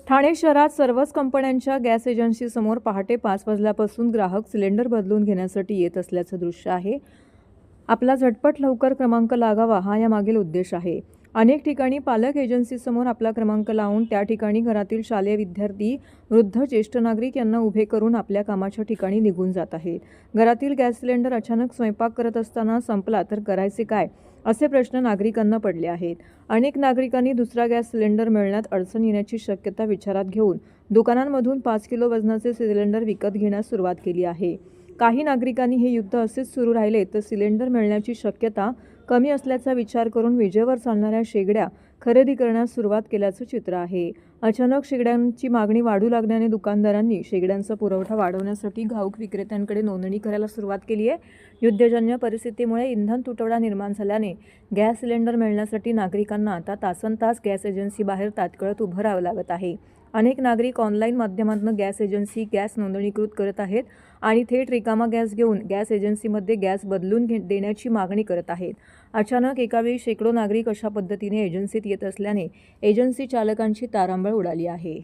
ठाणे शहरात सर्वच कंपन्यांच्या गॅस एजन्सीसमोर पहाटे 5 वाजल्यापासून ग्राहक सिलेंडर बदलून घेण्यासाठी येत असल्याचं दृश्य आहे. आपला झटपट लवकर क्रमांक लागावा हा यामागील उद्देश आहे. अनेक ठिकाणी पालक एजन्सीसमोर आपला क्रमांक लावून त्या ठिकाणी घरातील शालेय विद्यार्थी, वृद्ध, ज्येष्ठ नागरिक यांना उभे करून आपल्या कामाच्या ठिकाणी निघून जात आहेत. घरातील गॅस सिलेंडर अचानक स्वयंपाक करत असताना संपला तर करायचे काय, असे प्रश्न नागरिकांना पडले आहेत. अनेक नागरिकांनी दुसरा गॅस सिलेंडर मिळण्यात अडचण येण्याची शक्यता विचारात घेऊन दुकानांमधून 5 किलो वजनाचे सिलेंडर विकत घेण्यास सुरुवात केली आहे. काही नागरिकांनी हे युद्ध असेच सुरू राहिले तर सिलेंडर मिळण्याची शक्यता कमी असल्याचा विचार करून विजेवर चालणाऱ्या शेगड्या खरेदी करण्यास सुरुवात केल्याचं चित्र आहे. अचानक शेगड्यांची मागणी वाढू लागल्याने दुकानदारांनी शेगड्यांचा पुरवठा वाढवण्यासाठी घाऊक विक्रेत्यांकडे नोंदणी करायला सुरुवात केली आहे. युद्धजन्य परिस्थितीमुळे इंधन तुटवडा निर्माण झाल्याने गॅस सिलेंडर मिळण्यासाठी नागरिकांना आता तासनतास गॅस एजन्सीबाहेर ताटकळत उभं राहावं लागत आहे. अनेक नागरिक ऑनलाईन माध्यमातून गॅस एजन्सी गॅस नोंदणीकृत करत आहेत आणि थेट रिकामा गॅस घेऊन गॅस एजन्सीमध्ये गॅस बदलून देण्याची मागणी करत आहेत. अचानक एकावेळी शेकडो नागरिक अशा पद्धतीने एजन्सीत येत असल्याने एजन्सी चालकांची तारांबळ उडाली आहे.